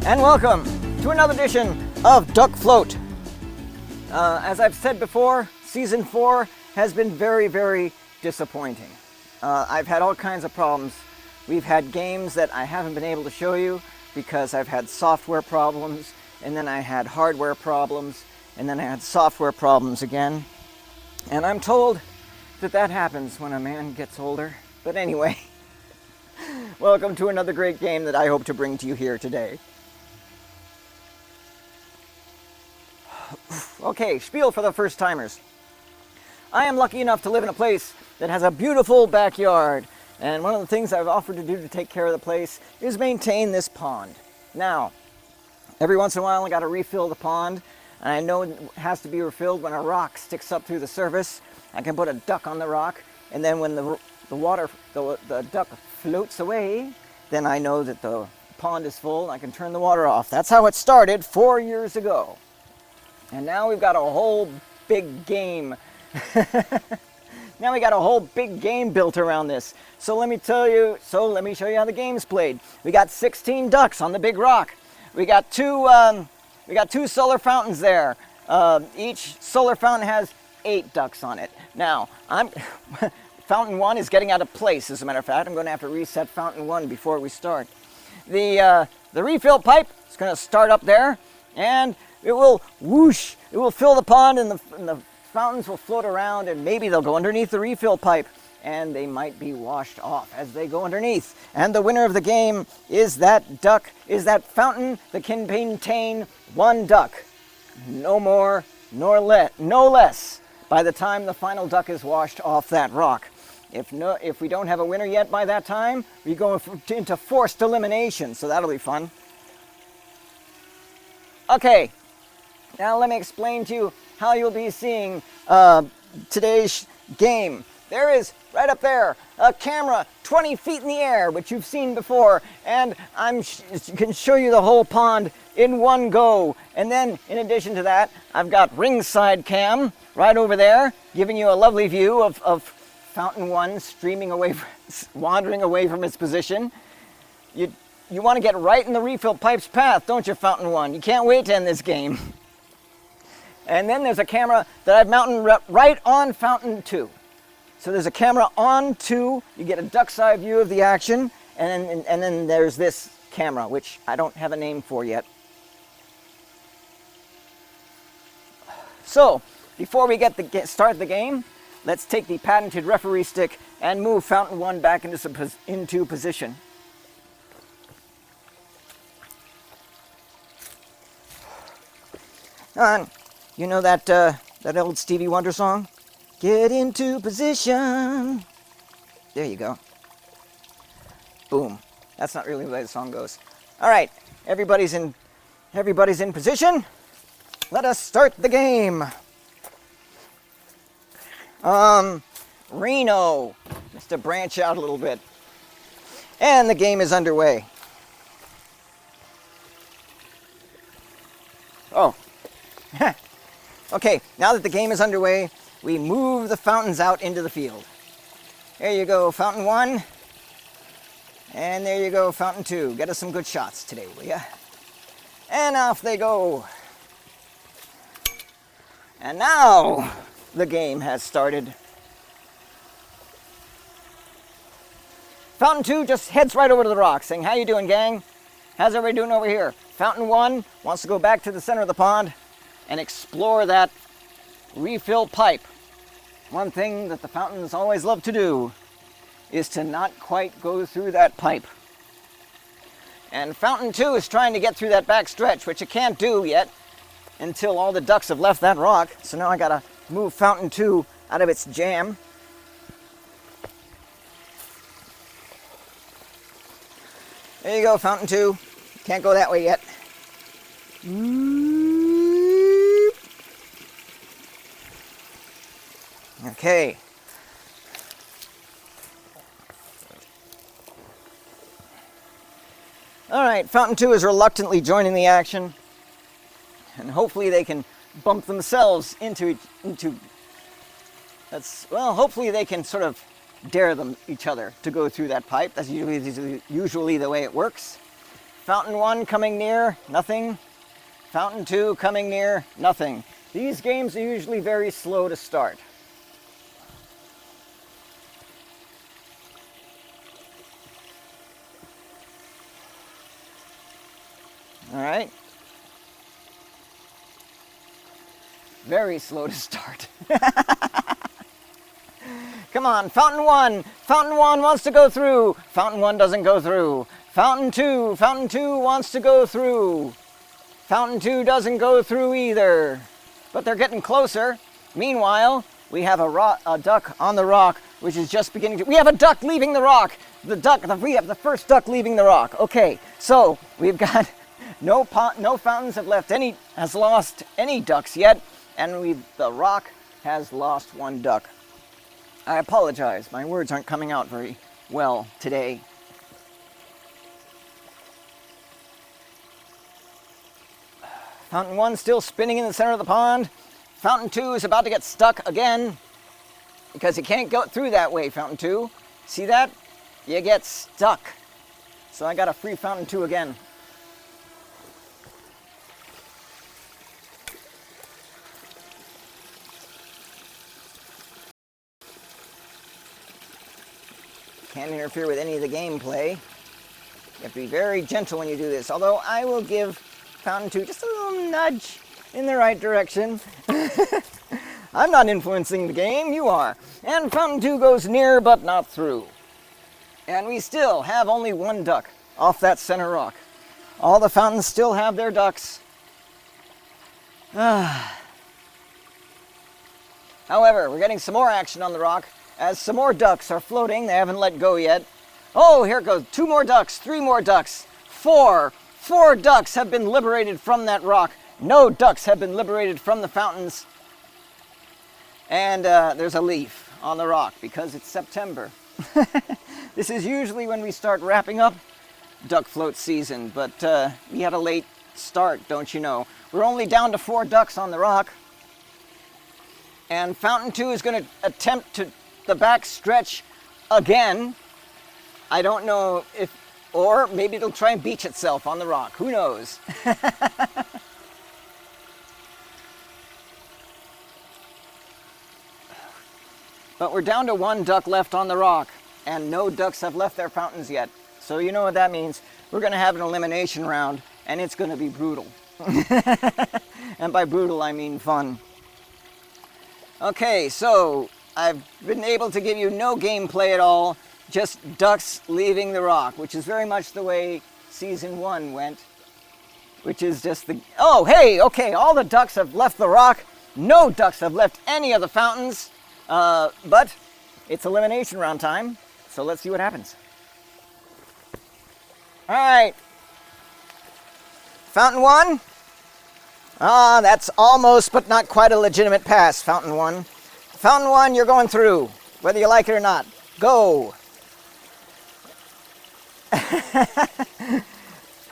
and welcome to another edition of Duckfloat. As I've said before, Season 4 has been very, very disappointing. I've had all kinds of problems. We've had games that I haven't been able to show you because I've had software problems, and then I had hardware problems, and then I had software problems again. And I'm told that that happens when a man gets older. But anyway, welcome to another great game that I hope to bring to you here today. Okay, spiel for the first timers. I am lucky enough to live in a place that has a beautiful backyard, and one of the things I've offered to do to take care of the place is maintain this pond. Now, every once in a while I got to refill the pond, and I know it has to be refilled when a rock sticks up through the surface. I can put a duck on the rock, and then when the duck floats away, then I know that the pond is full and I can turn the water off. That's how it started 4 years ago. And now we've got a whole big game. Now we got a whole big game built around this. So let me show you how the game's played. We got 16 ducks on the big rock. We got two solar fountains there. Each solar fountain has 8 ducks on it. Now, Fountain 1 is getting out of place, as a matter of fact. I'm going to have to reset Fountain 1 before we start. The refill pipe is going to start up there, and it will whoosh. It will fill the pond, and the fountains will float around, and maybe they'll go underneath the refill pipe, and they might be washed off as they go underneath. And the winner of the game is that fountain that can maintain 1 duck. No more, no less, by the time the final duck is washed off that rock. If we don't have a winner yet by that time, we go into forced elimination, so that'll be fun. Okay, now let me explain to you how you'll be seeing today's game. There is, right up there, a camera 20 feet in the air, which you've seen before, and I can show you the whole pond in one go. And then, in addition to that, I've got ringside cam right over there, giving you a lovely view of Fountain 1 wandering away from its position. You want to get right in the refill pipe's path, don't you, Fountain 1? You can't wait to end this game. And then there's a camera that I've mounted right on Fountain 2. So there's a camera on 2, you get a duck's eye view of the action, and then there's this camera, which I don't have a name for yet. So, before we start the game, let's take the patented referee stick and move Fountain 1 back into position. And you know that old Stevie Wonder song? Get into position. There you go. Boom. That's not really the way the song goes. All right, everybody's in position. Let us start the game. Reno, just to branch out a little bit. And the game is underway. Oh. Okay, now that the game is underway, we move the fountains out into the field. There you go, Fountain 1. And there you go, Fountain 2. Get us some good shots today, will ya? And off they go. And now the game has started. Fountain 2 just heads right over to the rock, saying, "How you doing, gang? How's everybody doing over here?" Fountain 1 wants to go back to the center of the pond and explore that refill pipe. One thing that the fountains always love to do is to not quite go through that pipe. And Fountain 2 is trying to get through that back stretch, which it can't do yet until all the ducks have left that rock. So now I gotta move Fountain 2 out of its jam. There you go, Fountain 2. Can't go that way yet. Okay. All right, Fountain 2 is reluctantly joining the action, and hopefully they can bump themselves into hopefully they can sort of dare each other to go through that pipe. That's usually the way it works. Fountain 1 coming near, nothing. Fountain 2 coming near, nothing. These games are usually very slow to start. All right. Very slow to start. Come on, Fountain 1. Fountain 1 wants to go through. Fountain 1 doesn't go through. Fountain 2. Fountain 2 wants to go through. Fountain 2 doesn't go through either. But they're getting closer. Meanwhile, we have a duck on the rock, which is just beginning to... We have a duck leaving the rock. We have the first duck leaving the rock. Okay, so we've got... No fountains has lost any ducks yet, and the rock has lost one duck. I apologize, my words aren't coming out very well today. Fountain 1 still spinning in the center of the pond. Fountain 2 is about to get stuck again, because you can't go through that way, Fountain 2. See that? You get stuck. So I got a free Fountain 2 again. Can't interfere with any of the gameplay. You have to be very gentle when you do this, although I will give Fountain 2 just a little nudge in the right direction. I'm not influencing the game, you are. And Fountain 2 goes near but not through. And we still have only one duck off that center rock. All the fountains still have their ducks. However, we're getting some more action on the rock as some more ducks are floating. They haven't let go yet. Oh, here it goes. 2 more ducks, 3 more ducks, 4. 4 ducks have been liberated from that rock. No ducks have been liberated from the fountains. And there's a leaf on the rock because it's September. This is usually when we start wrapping up Duckfloat season, but we had a late start, don't you know. We're only down to 4 ducks on the rock. And Fountain 2 is going to attempt the back stretch again. I don't know if, or maybe it'll try and beach itself on the rock. Who knows? But we're down to 1 duck left on the rock, and no ducks have left their fountains yet. So you know what that means. We're going to have an elimination round, and it's going to be brutal. And by brutal, I mean fun. Okay, so I've been able to give you no gameplay at all, just ducks leaving the rock, which is very much the way Season 1 went, which is just the... Oh, hey, okay, all the ducks have left the rock. No ducks have left any of the fountains, but it's elimination round time, so let's see what happens. All right. Fountain 1. Ah, that's almost but not quite a legitimate pass, Fountain 1. Fountain 1, you're going through, whether you like it or not. Go.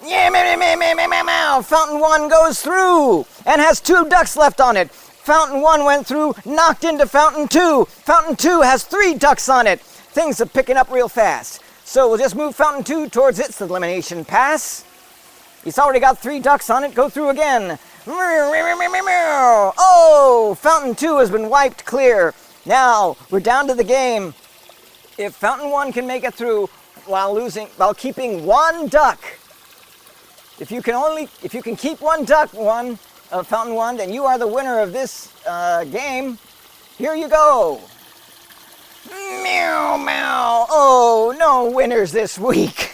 Yeah, meow. Fountain 1 goes through and has 2 ducks left on it. Fountain 1 went through, knocked into Fountain 2. Fountain 2 has 3 ducks on it. Things are picking up real fast. So we'll just move Fountain 2 towards its elimination pass. It's already got 3 ducks on it. Go through again. Oh, Fountain 2 has been wiped clear. Now, we're down to the game. If Fountain 1 can make it through while keeping 1 duck, if you can keep 1 duck, Fountain 1, then you are the winner of this game. Here you go. Meow, meow. Oh, no winners this week.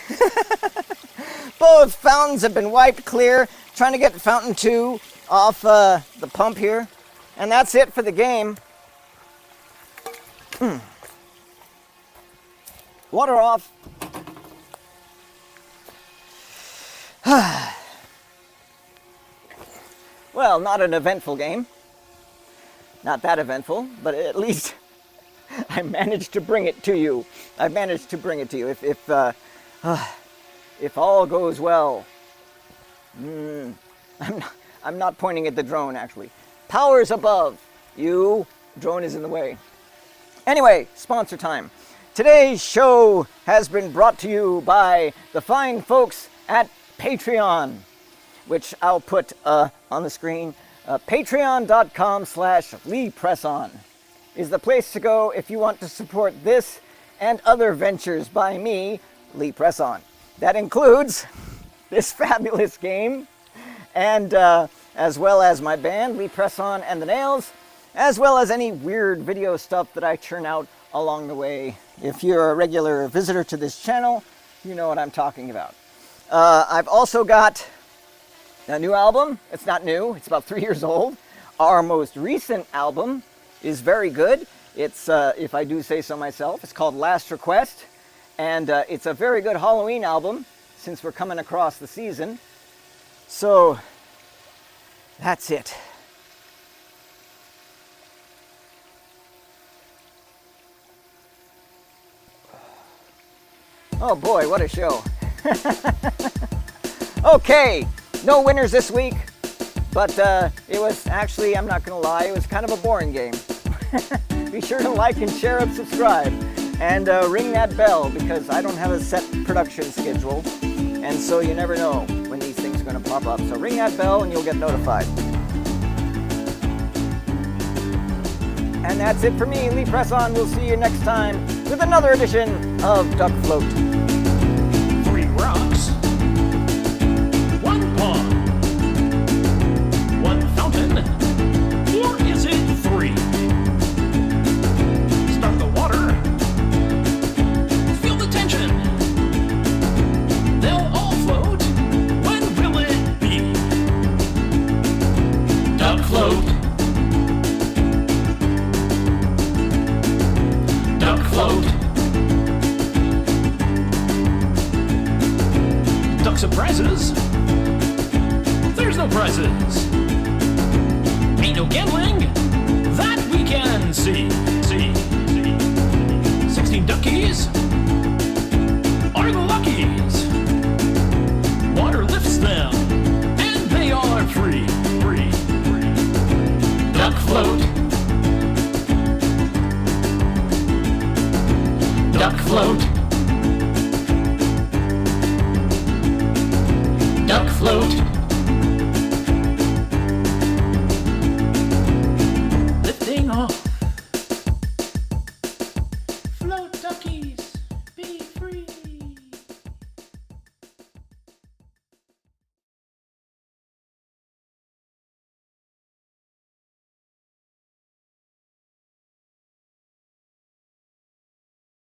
Both fountains have been wiped clear. Trying to get Fountain 2 off the pump here. And that's it for the game. Water off. Well, not an eventful game. Not that eventful, but at least I managed to bring it to you. I've managed to bring it to you. If all goes well. I'm not pointing at the drone, actually. Powers above. You, drone is in the way. Anyway, sponsor time. Today's show has been brought to you by the fine folks at Patreon, which I'll put on the screen. Patreon.com/LeePresson is the place to go if you want to support this and other ventures by me, Lee Presson. That includes this fabulous game, and as well as my band, Lee Presson and the Nails, as well as any weird video stuff that I churn out along the way. If you're a regular visitor to this channel, you know what I'm talking about. I've also got a new album. It's not new, it's about 3 years old. Our most recent album is very good. It's, if I do say so myself, it's called Last Request. And it's a very good Halloween album since we're coming across the season. So, that's it. Oh boy, what a show. Okay, no winners this week, but it was actually, I'm not gonna lie, it was kind of a boring game. Be sure to like and share and subscribe, and ring that bell, because I don't have a set production schedule, and so you never know when these things are gonna pop up. So ring that bell and you'll get notified. And that's it for me, Lee Presson. We'll see you next time with another edition of Duckfloat. 3 rocks, 1 pond, 1 fountain, or is it 3? Start the water, feel the tension. They'll all float. When will it be? Duckfloat. Duckfloat. Duck surprises. There's no prizes. Ain't no gambling that we can see. 16 duckies are the luckies. Water lifts them and they are free. Duckfloat. Duckfloat.